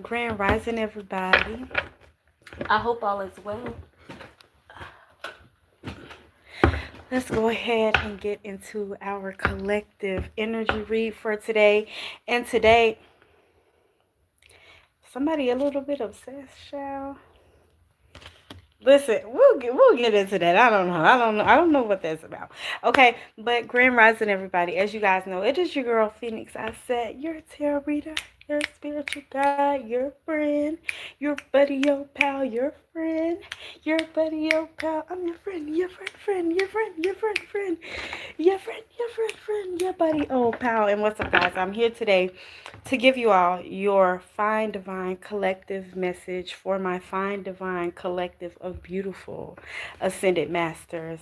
Grand Rising, everybody. I hope all is well. Let's go ahead and get into our collective energy read for today. And today, somebody a little bit obsessed, shall. Listen, we'll get into that. I don't know what that's about. Okay, but Grand Rising, everybody. As you guys know, it is your girl Phoenix. I said your tarot reader, your spiritual guide, your friend, your buddy, your pal, your friend, your buddy, your pal. I'm your friend, your buddy, oh pal. And what's up, guys? I'm here today to give you all your fine divine collective message for my fine divine collective of beautiful ascended masters.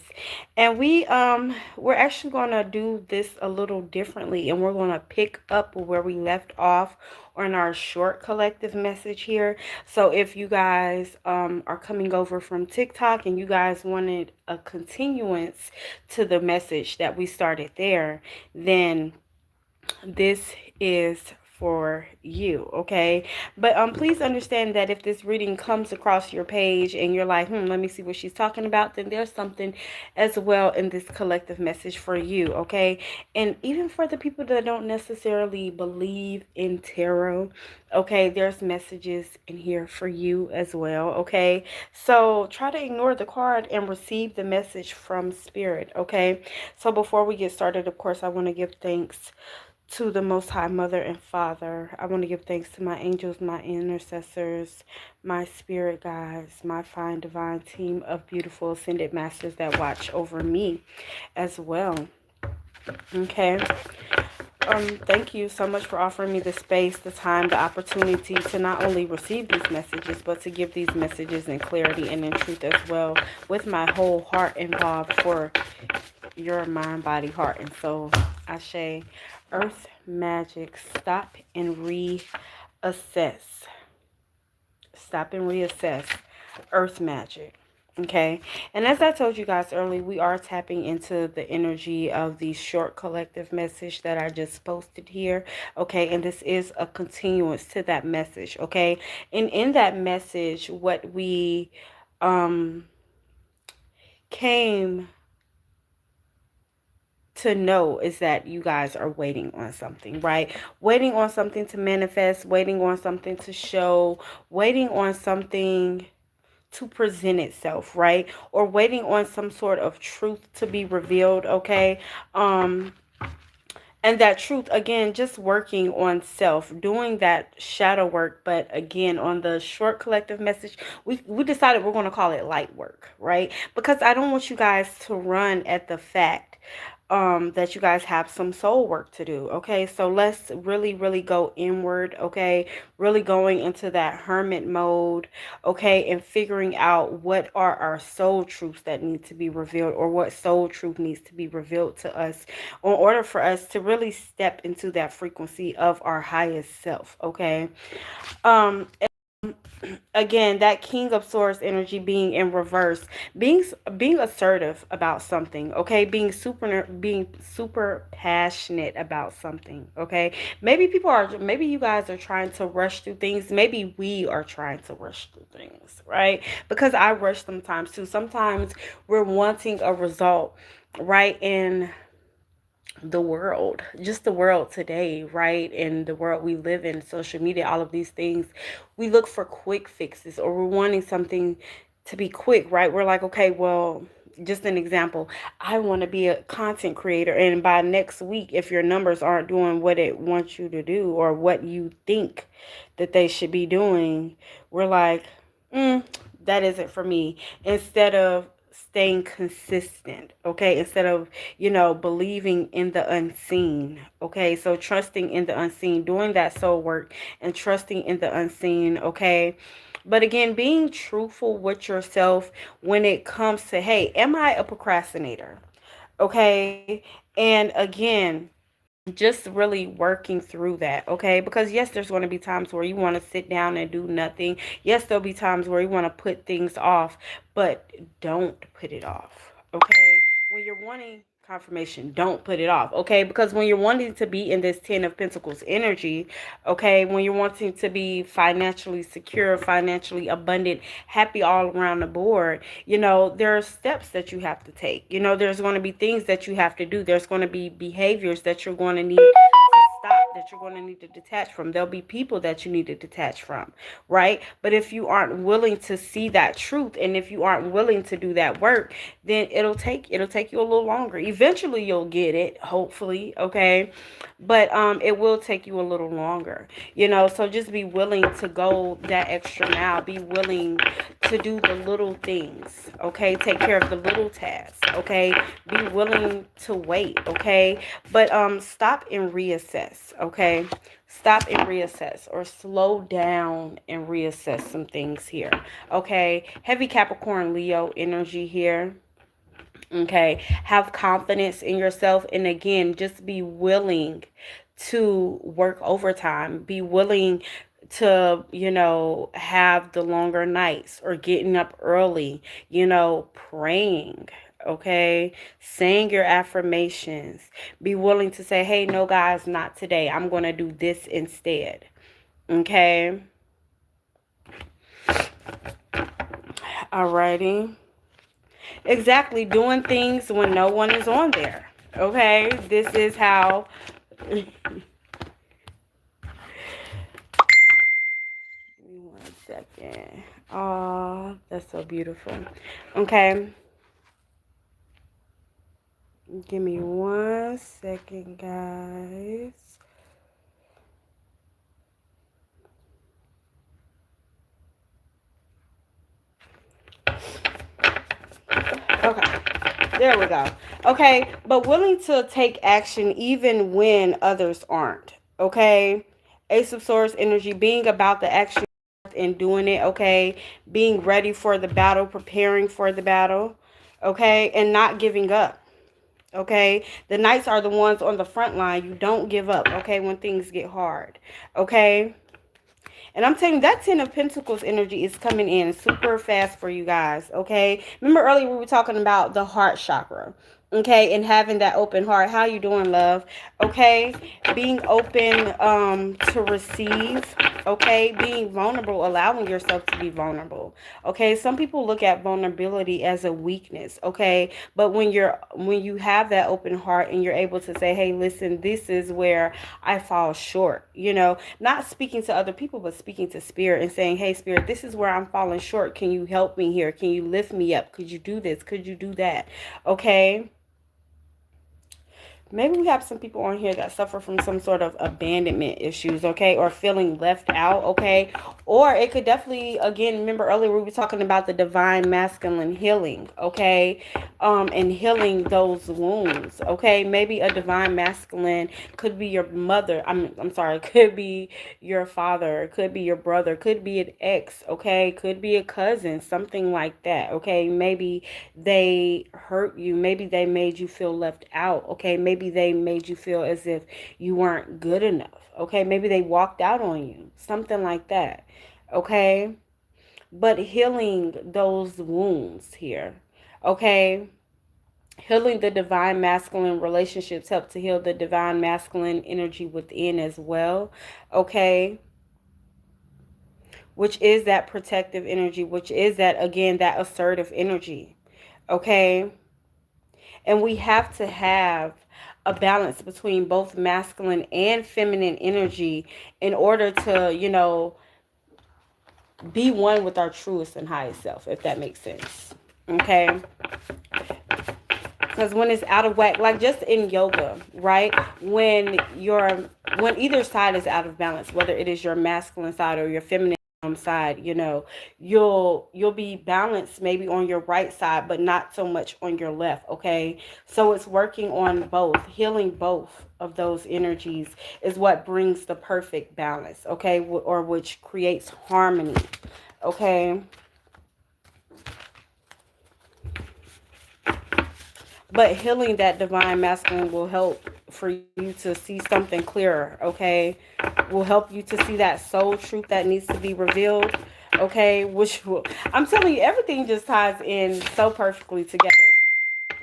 And we're actually going to do this a little differently, and we're going to pick up where we left off on our short collective message here. So if you guys are coming over from TikTok and you guys wanted a continuance to the message that we started there, then this is for you, okay? But please understand that if this reading comes across your page and you're like, let me see what she's talking about, then there's something as well in this collective message for you, okay? And even for the people that don't necessarily believe in tarot, okay, there's messages in here for you as well, okay? So try to ignore the card and receive the message from spirit, okay? So before we get started, of course, I want to give thanks to the Most High Mother and Father. I want to give thanks to my angels, my intercessors, my spirit guides, my fine divine team of beautiful ascended masters that watch over me as well. Okay. Thank you so much for offering me the space, the time, the opportunity to not only receive these messages, but to give these messages in clarity and in truth as well, with my whole heart involved for your mind, body, heart, and soul. Ashe. Earth magic. Stop and reassess. Stop and reassess. Earth magic. Okay. And as I told you guys earlier, we are tapping into the energy of the short collective message that I just posted here. Okay. And this is a continuance to that message. Okay. And in that message, what we came to know is that you guys are waiting on something, right? Waiting on something to manifest, waiting on something to show, waiting on something to present itself, right? Or waiting on some sort of truth to be revealed, okay? And that truth, again, just working on self, doing that shadow work. But again, on the short collective message, we decided we're going to call it light work, right? Because I don't want you guys to run at the fact that you guys have some soul work to do. Okay, so let's really go inward. Okay, really going into that hermit mode. Okay, and figuring out what are our soul truths that need to be revealed, or what soul truth needs to be revealed to us in order for us to really step into that frequency of our highest self. Okay, um again, that king of swords energy being in reverse, being assertive about something, okay, being super passionate about something, okay. Maybe you guys are trying to rush through things. Maybe we are trying to rush through things, right? Because I rush sometimes too. Sometimes we're wanting a result, right? In the world, just the world today, right? And the world we live in, social media, all of these things, we look for quick fixes, or we're wanting something to be quick, right? We're like, okay, well, just an example, I want to be a content creator, and by next week, if your numbers aren't doing what it wants you to do, or what you think that they should be doing, we're like, that isn't for me. Instead of staying consistent, okay, instead of believing in the unseen, okay, so trusting in the unseen, doing that soul work and trusting in the unseen, okay. But again, being truthful with yourself when it comes to, hey, am I a procrastinator, okay. And again, just really working through that, okay, because yes, there's going to be times where you want to sit down and do nothing. Yes, there'll be times where you want to put things off, but don't put it off, okay. When you're wanting confirmation. Don't put it off, okay? Because when you're wanting to be in this 10 of Pentacles energy, okay, when you're wanting to be financially secure, financially abundant, happy all around the board, you know, there are steps that you have to take. You know, there's going to be things that you have to do. There's going to be behaviors that you're going to need to stop, that you're going to need to detach from. There'll be people that you need to detach from, right? But if you aren't willing to see that truth, and if you aren't willing to do that work, then it'll take you a little longer. Eventually you'll get it, hopefully, okay? But it will take you a little longer, you know. So just be willing to go that extra mile. Be willing to do the little things, okay? Take care of the little tasks, okay? Be willing to wait, okay? But stop and reassess, okay? Stop and reassess, or slow down and reassess some things here, okay? Heavy Capricorn Leo energy here. Okay, have confidence in yourself, and again, just be willing to work overtime. Be willing to, you know, have the longer nights, or getting up early, you know, praying, okay, saying your affirmations. Be willing to say, hey, no guys, not today, I'm going to do this instead, okay? Alrighty. Exactly, doing things when no one is on there. Okay, this is how. Give me 1 second. Oh, that's so beautiful. Okay, give me 1 second, guys. Okay, there we go. Okay, but willing to take action even when others aren't. Okay, Ace of Swords energy, being about the action and doing it. Okay, being ready for the battle, preparing for the battle. Okay, and not giving up. Okay, the knights are the ones on the front line. You don't give up, okay, when things get hard. Okay, and I'm telling you, that 10 of Pentacles energy is coming in super fast for you guys, okay? Remember earlier we were talking about the heart chakra, okay? And having that open heart. How you doing, love? Okay? Being open to receive, okay? Being vulnerable, allowing yourself to be vulnerable, okay? Some people look at vulnerability as a weakness, okay? But when you have that open heart and you're able to say, hey, listen, this is where I fall short, you know, not speaking to other people, but speaking to spirit and saying, hey, spirit, this is where I'm falling short. Can you help me here? Can you lift me up? Could you do this? Could you do that? Okay. Maybe we have some people on here that suffer from some sort of abandonment issues, okay, or feeling left out, okay, or it could definitely, again, remember earlier we were talking about the divine masculine healing, okay, and healing those wounds, okay. Maybe a divine masculine could be your mother, I'm sorry, could be your father, could be your brother, could be an ex, okay, could be a cousin, something like that, okay. Maybe they hurt you, maybe they made you feel left out, okay. Maybe they made you feel as if you weren't good enough, okay. Maybe they walked out on you, something like that, okay. But healing those wounds here, okay. Healing the divine masculine relationships help to heal the divine masculine energy within as well, okay, which is that protective energy, which is that, again, that assertive energy, okay. And we have to have a balance between both masculine and feminine energy in order to, you know, be one with our truest and highest self, if that makes sense. Okay? Because when it's out of whack, like just in yoga, right? When either side is out of balance, whether it is your masculine side or your feminine side, you know, you'll be balanced maybe on your right side, but not so much on your left, okay? So it's working on both, healing both of those energies is what brings the perfect balance, okay? Or which creates harmony, okay? But healing that divine masculine will help for you to see something clearer, okay? Will help you to see that soul truth that needs to be revealed, okay? Which will, I'm telling you, everything just ties in so perfectly together,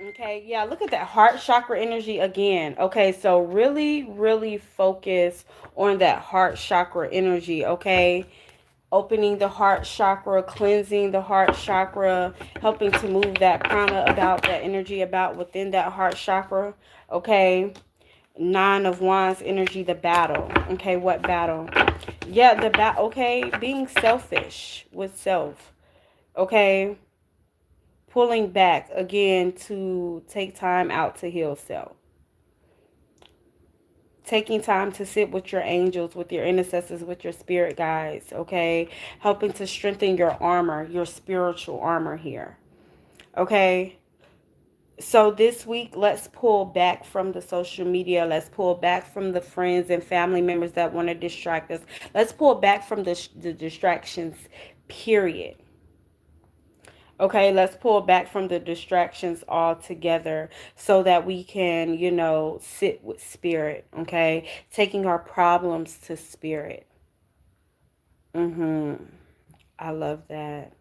okay? Okay, yeah, look at that heart chakra energy again. Okay, so really, really focus on that heart chakra energy. Okay, opening the heart chakra, cleansing the heart chakra, helping to move that prana about, that energy about within that heart chakra. Okay, Nine of Wands energy, the battle. Okay, what battle? Yeah, the battle. Okay, being selfish with self. Okay, pulling back again to take time out to heal self. Taking time to sit with your angels, with your intercessors, with your spirit guides, okay? Helping to strengthen your armor, your spiritual armor here, okay? So this week, let's pull back from the social media. Let's pull back from the friends and family members that want to distract us. Let's pull back from the distractions, period. Okay, let's pull back from the distractions altogether so that we can, sit with spirit, okay? Taking our problems to spirit. Mhm. I love that.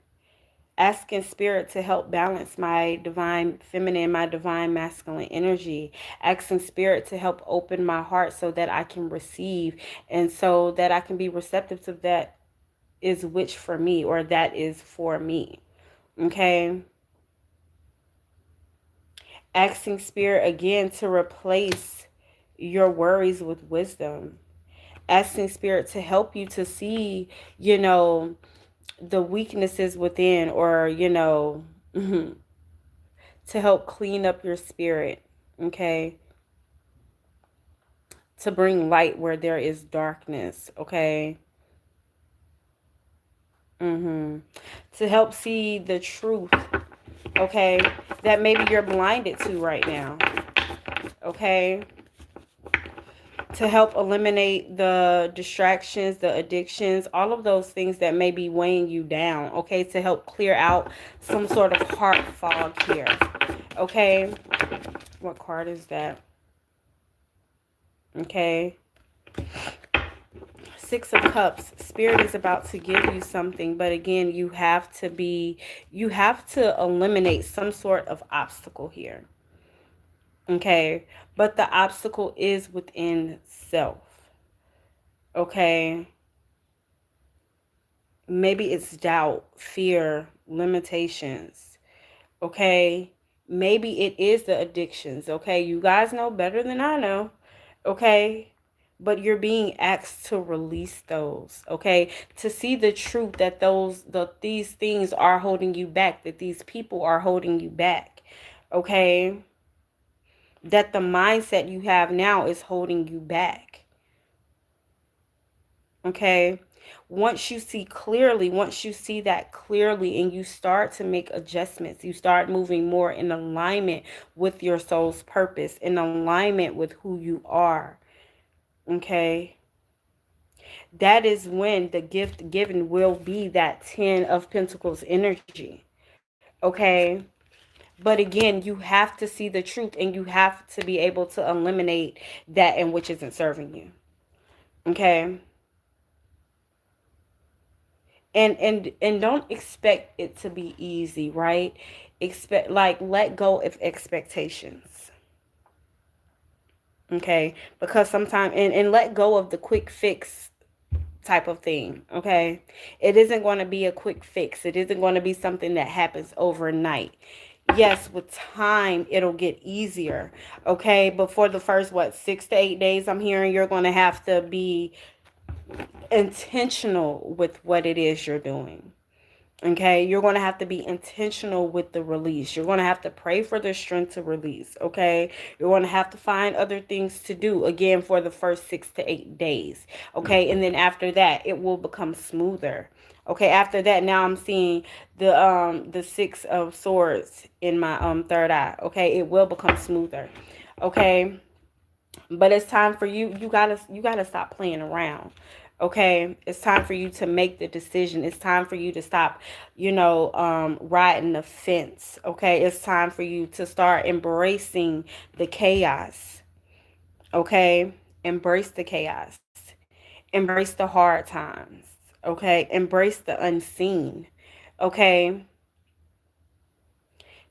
Asking spirit to help balance my divine feminine, my divine masculine energy. Asking spirit to help open my heart so that I can receive and so that I can be receptive to that is which for me or that is for me. Okay? Asking spirit again to replace your worries with wisdom. Asking spirit to help you to see, you know, the weaknesses within, or, to help clean up your spirit. Okay. To bring light where there is darkness. Okay. To help see the truth. Okay. That maybe you're blinded to right now. Okay, to help eliminate the distractions, the addictions, all of those things that may be weighing you down, okay, to help clear out some sort of heart fog here, okay? What card is that? Okay. Six of Cups. Spirit is about to give you something, but again, you have to eliminate some sort of obstacle here, okay? But the obstacle is within self, okay? Maybe it's doubt, fear, limitations. Okay. Maybe it is the addictions. Okay. You guys know better than I know. Okay. But you're being asked to release those. Okay. To see the truth that these things are holding you back, that these people are holding you back. Okay. That the mindset you have now is holding you back. Okay. Once you see that clearly and you start to make adjustments, you start moving more in alignment with your soul's purpose, in alignment with who you are. Okay. That is when the gift given will be that 10 of Pentacles energy. Okay. But again, you have to see the truth and you have to be able to eliminate that in which isn't serving you. Okay. And don't expect it to be easy, right? Expect, like, let go of expectations. Okay, because sometimes, and let go of the quick fix type of thing. Okay, it isn't going to be a quick fix. It isn't going to be something that happens overnight. Yes, with time it'll get easier. Okay, but for the first, what, 6 to 8 days, I'm hearing you're going to have to be intentional with what it is you're doing. Okay, you're going to have to be intentional with the release. You're going to have to pray for the strength to release. Okay, you're going to have to find other things to do again for the first 6 to 8 days. Okay, and then after that, it will become smoother. Okay, after that, now I'm seeing the Six of Swords in my third eye. Okay, it will become smoother. Okay, but it's time for you. You gotta stop playing around. Okay, it's time for you to make the decision. It's time for you to stop, riding the fence. Okay, it's time for you to start embracing the chaos. Okay, embrace the chaos. Embrace the hard times. Okay, embrace the unseen. Okay,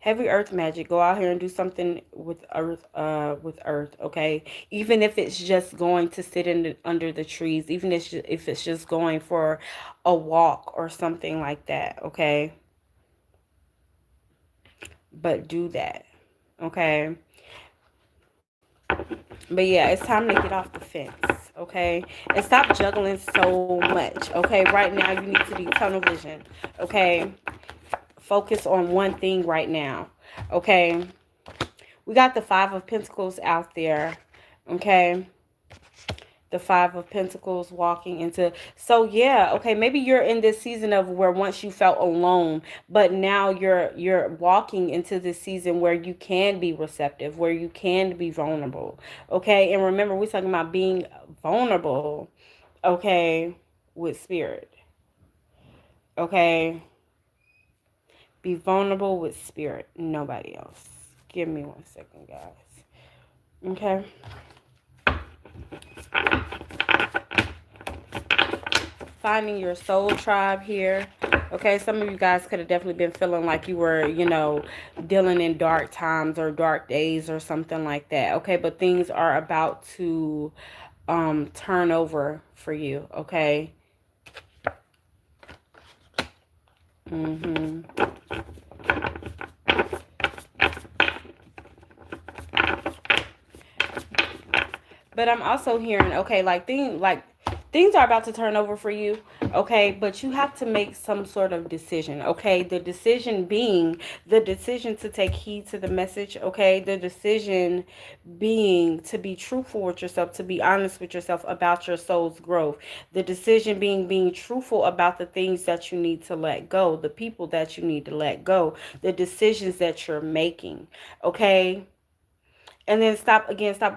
Heavy earth magic. Go out here and do something with earth, okay? Even if it's just going to sit under the trees, even if it's just going for a walk or something like that, okay? But do that, okay? But yeah, it's time to get off the fence, okay? And stop juggling so much, okay? Right now, you need to be tunnel vision, okay? Focus on one thing right now, okay? We got the Five of Pentacles out there, okay? The Five of Pentacles walking into, so yeah, okay, maybe you're in this season of where once you felt alone, but now you're walking into this season where you can be receptive, where you can be vulnerable, okay? And remember, we're talking about being vulnerable, okay, with spirit, okay? Be vulnerable with spirit, nobody else. Give me 1 second, guys. Okay. Finding your soul tribe here. Okay, some of you guys could have definitely been feeling like you were, dealing in dark times or dark days or something like that. Okay, but things are about to turn over for you. Okay. Mm-hmm. But I'm also hearing, okay, things are about to turn over for you, okay, but you have to make some sort of decision, okay? The decision being the decision to take heed to the message, okay? The decision being to be truthful with yourself, to be honest with yourself about your soul's growth. The decision being truthful about the things that you need to let go, the people that you need to let go, the decisions that you're making, okay? And then stop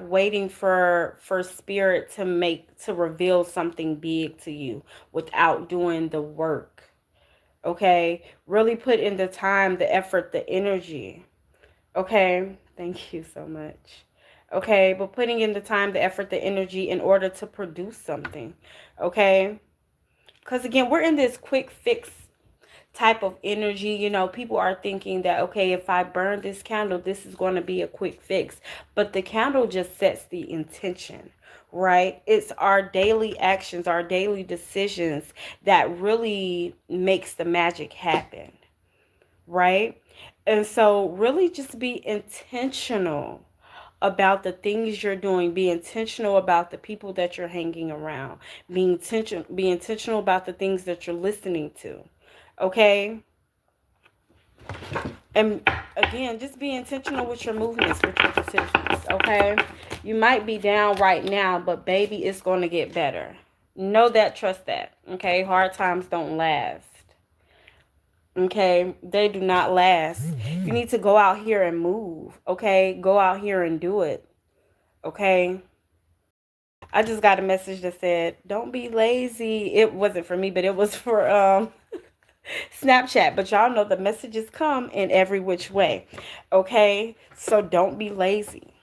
waiting for spirit to reveal something big to you without doing the work, okay? Really put in the time, the effort, the energy, okay? Thank you so much. Okay, but putting in the time, the effort, the energy in order to produce something, okay? Because again, we're in this quick fix type of energy. People are thinking that, okay, if I burn this candle, this is going to be a quick fix. But the candle just sets the intention, right? It's our daily actions, our daily decisions that really makes the magic happen, right? And so really just be intentional about the things you're doing. Be intentional about the people that you're hanging around. Be intentional about the things that you're listening to. Okay? And again, just be intentional with your movements, with your decisions, okay? You might be down right now, but baby, it's going to get better. Know that, trust that, okay? Hard times don't last, okay? They do not last. You need to go out here and move, okay? Go out here and do it, okay? I just got a message that said, don't be lazy. It wasn't for me, but it was for Snapchat, but y'all know the messages come in every which way. Okay? So don't be lazy.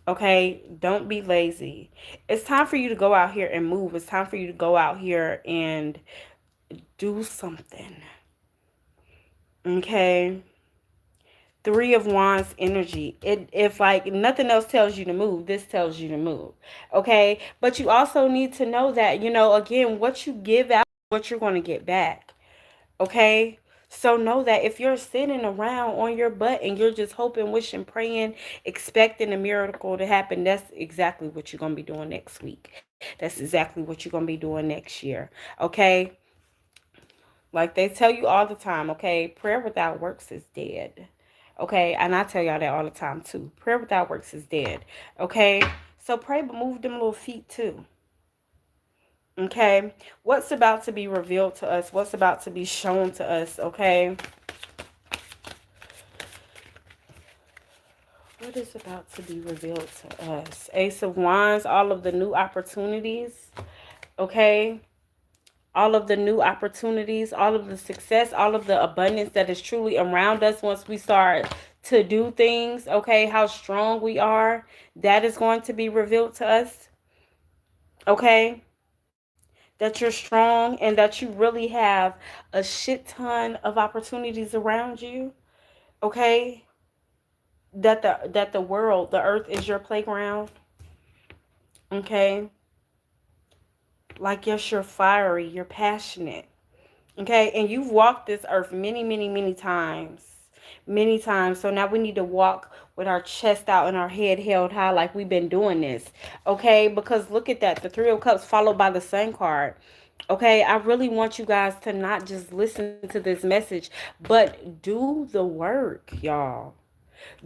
Okay? Don't be lazy. It's time for you to go out here and move. It's time for you to go out here and do something. Okay? Three of Wands energy. If like nothing else tells you to move, this tells you to move. Okay? But you also need to know that, again, what you give out, what you're going to get back. Okay? So know that if you're sitting around on your butt and you're just hoping, wishing, praying, expecting a miracle to happen, that's exactly what you're going to be doing next week. That's exactly what you're going to be doing next year. Okay? Like they tell you all the time, okay? Prayer without works is dead. Okay? And I tell y'all that all the time too. Prayer without works is dead. Okay? So pray, but move them little feet too. Okay? What's about to be revealed to us? What's about to be shown to us? Okay? What is about to be revealed to us? Ace of Wands, all of the new opportunities, okay? All of the new opportunities, all of the success, all of the abundance that is truly around us once we start to do things, okay? How strong we are, that is going to be revealed to us, okay? That you're strong and that you really have a shit ton of opportunities around you. Okay, that the world, the earth is your playground. Okay, like yes, you're fiery, you're passionate. Okay, and you've walked this earth many, many, many times. Many times. So now we need to walk with our chest out and our head held high like we've been doing this. Okay, because look at that. The Three of Cups followed by the Sun card. Okay, I really want you guys to not just listen to this message, but do the work, y'all.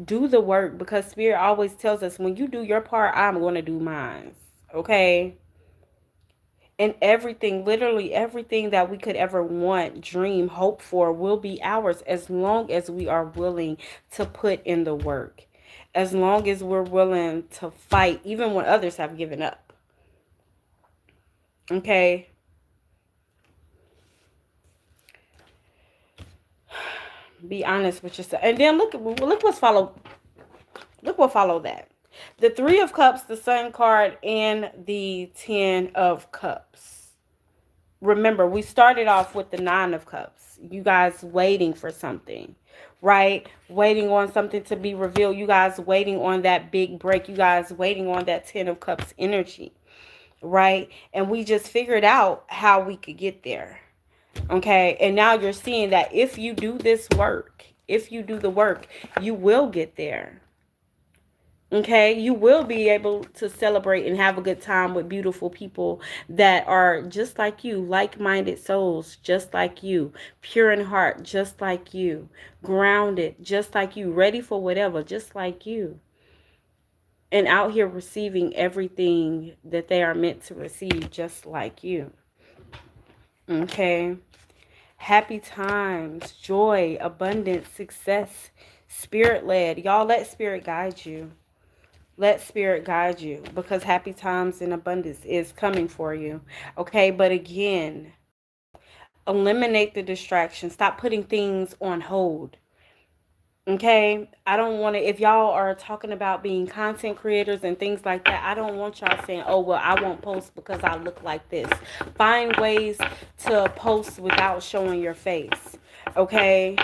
Do the work, because Spirit always tells us when you do your part, I'm going to do mine. Okay? And everything, literally everything that we could ever want, dream, hope for will be ours as long as we are willing to put in the work. As long as we're willing to fight, even when others have given up. Okay? Be honest with yourself. And then look what's followed. Look what followed that. The Three of Cups, the Sun card, and the Ten of Cups. Remember, we started off with the Nine of Cups. You guys waiting for something, right? Waiting on something to be revealed. You guys waiting on that big break. You guys waiting on that Ten of Cups energy, right? And we just figured out how we could get there. Okay. And now you're seeing that if you do this work, if you do the work, you will get there. Okay, you will be able to celebrate and have a good time with beautiful people that are just like you, like-minded souls, just like you, pure in heart, just like you, grounded, just like you, ready for whatever, just like you, and out here receiving everything that they are meant to receive, just like you. Okay, happy times, joy, abundance, success, spirit-led. Y'all let spirit guide you. Let spirit guide you, because happy times and abundance is coming for you. Okay, but again, eliminate the distractions. Stop putting things on hold. Okay, I don't want to, if y'all are talking about being content creators and things like that, I don't want y'all saying, oh, well, I won't post because I look like this. Find ways to post without showing your face. Okay,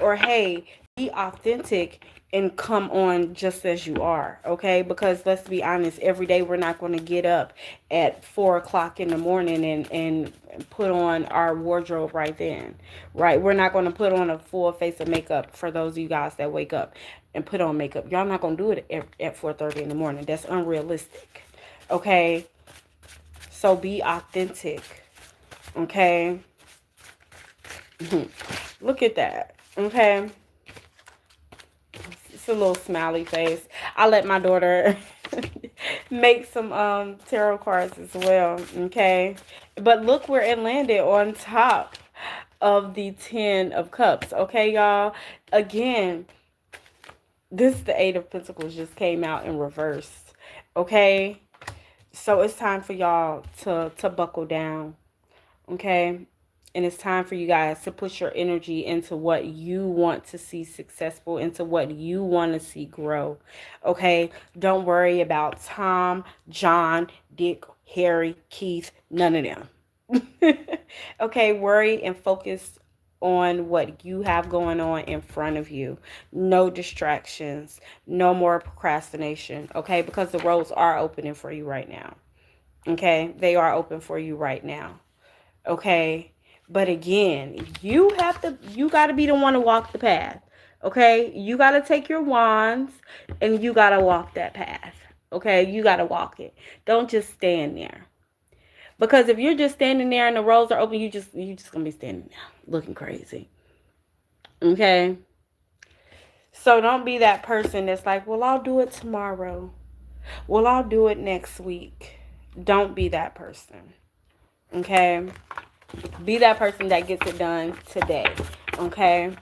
or hey, be authentic and come on just as you are. Okay, because let's be honest, every day we're not going to get up at 4 o'clock in the morning and put on our wardrobe right then, right? We're not going to put on a full face of makeup. For those of you guys that wake up and put on makeup, y'all not going to do it at 4:30 in the morning. That's unrealistic. Okay, so be authentic. Okay. Look at that. Okay, it's a little smiley face. I let my daughter make some tarot cards as well. Okay, but look where it landed, on top of the Ten of Cups. Okay, y'all, again, this, the Eight of Pentacles, just came out in reverse. Okay, so it's time for y'all to buckle down. Okay, and it's time for you guys to put your energy into what you want to see successful, into what you want to see grow. Okay, don't worry about Tom, John, Dick, Harry, Keith, none of them. Okay, worry and focus on what you have going on in front of you. No distractions, no more procrastination. Okay, because the roads are opening for you right now. Okay, they are open for you right now. Okay, but again, you got to be the one to walk the path. Okay, you got to take your wands and you got to walk that path. Okay, you got to walk it. Don't just stand there. Because if you're just standing there and the roads are open, you just gonna be standing there looking crazy. Okay, so don't be that person that's like, well, I'll do it tomorrow, well, I'll do it next week. Don't be that person. Okay, be that person that gets it done today. Okay,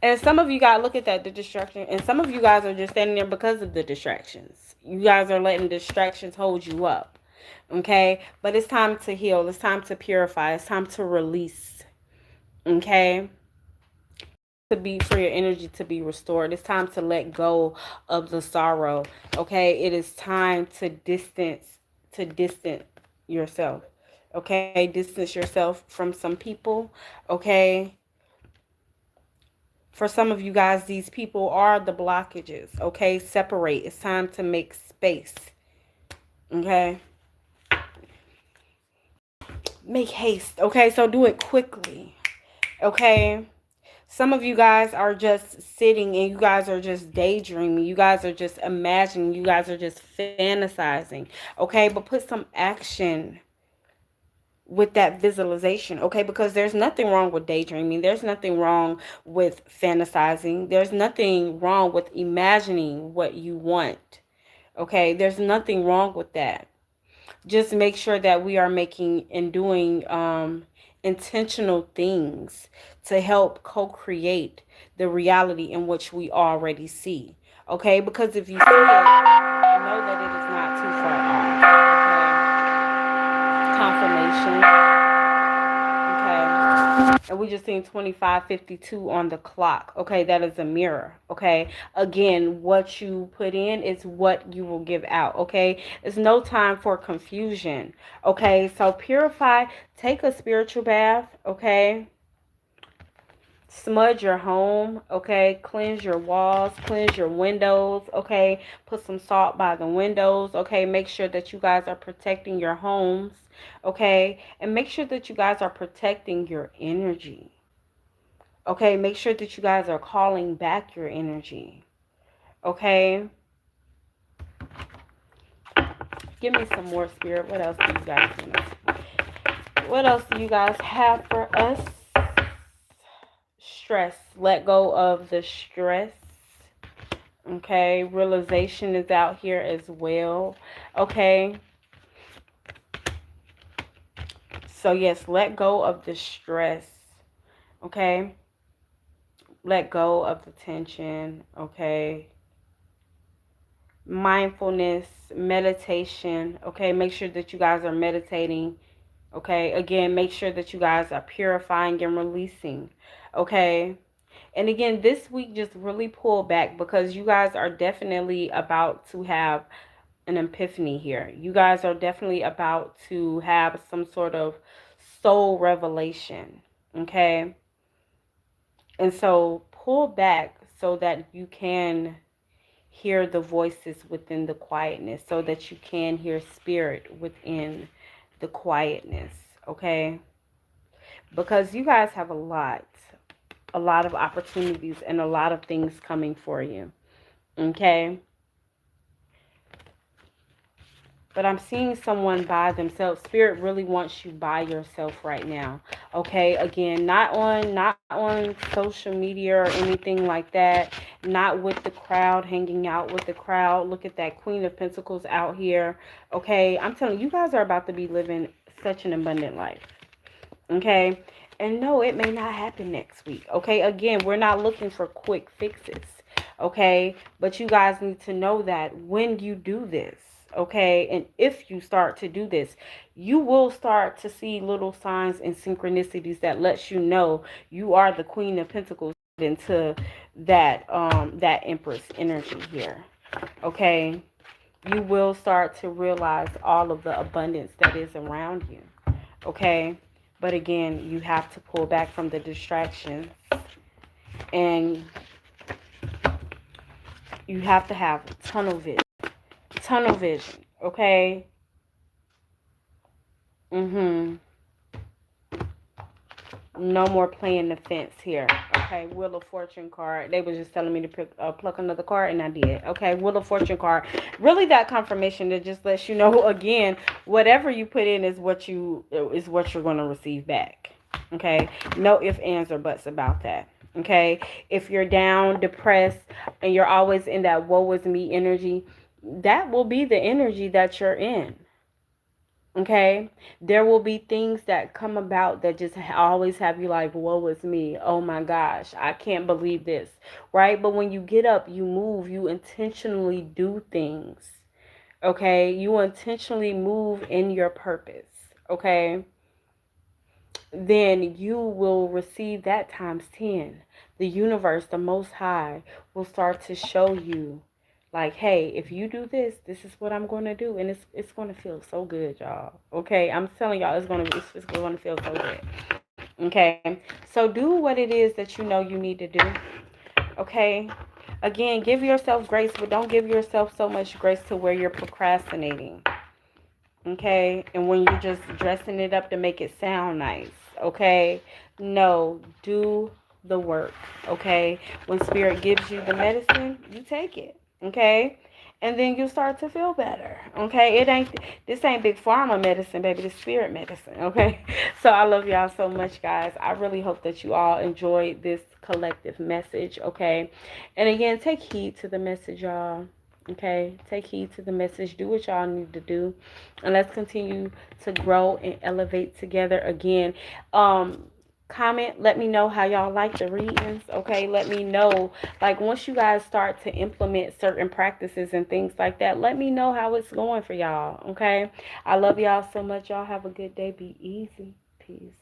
and some of you guys, look at that, the distraction, and some of you guys are just standing there because of the distractions. You guys are letting distractions hold you up. Okay, but it's time to heal, it's time to purify, it's time to release. Okay, to be, for your energy to be restored. It's time to let go of the sorrow. Okay, it is time to distance yourself. Okay, distance yourself from some people. Okay, For some of you guys, these people are the blockages. Okay, separate. It's time to make space. Okay, make haste. Okay, so do it quickly. Okay, some of you guys are just sitting and you guys are just daydreaming. You guys are just imagining. You guys are just fantasizing. Okay, but put some action with that visualization. Okay, because there's nothing wrong with daydreaming. There's nothing wrong with fantasizing. There's nothing wrong with imagining what you want. Okay, there's nothing wrong with that. Just make sure that we are making and doing intentional things to help co-create the reality in which we already see. Okay, because if you see it, know that it is not too far off. Okay, confirmation. Okay, and we just seen 25:52 on the clock. Okay, that is a mirror. Okay, again, what you put in is what you will give out. Okay, it's no time for confusion. Okay, so purify, take a spiritual bath. Okay, smudge your home. Okay, cleanse your walls, cleanse your windows. Okay, put some salt by the windows. Okay, make sure that you guys are protecting your homes. Okay, and make sure that you guys are protecting your energy. Okay, make sure that you guys are calling back your energy. Okay, give me some more, spirit. What else do you guys want? What else do you guys have for us? Stress. Let go of the stress. Okay, realization is out here as well. Okay, so yes, let go of the stress. Okay, let go of the tension. Okay, mindfulness, meditation. Okay, make sure that you guys are meditating. Okay, again, make sure that you guys are purifying and releasing. Okay, and again, this week just really pull back because you guys are definitely about to have an epiphany here. You guys are definitely about to have some sort of soul revelation. Okay, and so pull back so that you can hear the voices within the quietness, so that you can hear spirit within the quietness. Okay, because you guys have a lot of opportunities and a lot of things coming for you. Okay, but I'm seeing someone by themselves. Spirit really wants you by yourself right now. Okay, again, not on social media or anything like that. Not with the crowd, hanging out with the crowd. Look at that Queen of Pentacles out here. Okay, I'm telling you, you guys are about to be living such an abundant life. Okay, and no, it may not happen next week. Okay, again, we're not looking for quick fixes. Okay, but you guys need to know that when you do this, okay, and if you start to do this, you will start to see little signs and synchronicities that lets you know you are the Queen of Pentacles into that Empress energy here. Okay, you will start to realize all of the abundance that is around you. Okay, but again, you have to pull back from the distractions, and you have to have tunnel vision. Tunnel vision, okay? No more playing the fence here. Okay, Wheel of Fortune card. They were just telling me to pluck another card, and I did. Okay, Wheel of Fortune card. Really, that confirmation that just lets you know again, whatever you put in is what you're going to receive back. Okay, no ifs, ands, or buts about that. Okay, if you're down, depressed, and you're always in that woe is me energy, that will be the energy that you're in. Okay, there will be things that come about that just always have you like, woe is me, oh my gosh, I can't believe this, right? But when you get up, you move, you intentionally do things. Okay, you intentionally move in your purpose. Okay, then you will receive that times 10. The universe, the Most High, will start to show you, like, hey, if you do this, this is what I'm going to do. And it's going to feel so good, y'all. Okay, I'm telling y'all, it's going to feel so good. Okay, so do what it is that you know you need to do. Okay? Again, give yourself grace, but don't give yourself so much grace to where you're procrastinating. Okay? And when you're just dressing it up to make it sound nice. Okay? No, do the work. Okay? When spirit gives you the medicine, you take it. Okay? And then you start to feel better. Okay? This ain't big pharma medicine, baby. This spirit medicine. Okay? So I love y'all so much, guys. I really hope that you all enjoyed this collective message. Okay? And again, take heed to the message, y'all. Okay, take heed to the message. Do what y'all need to do, and let's continue to grow and elevate together. Again, comment. Let me know how y'all like the readings. Okay, let me know. Like once you guys start to implement certain practices and things like that, let me know how it's going for y'all. Okay, I love y'all so much. Y'all have a good day. Be easy. Peace.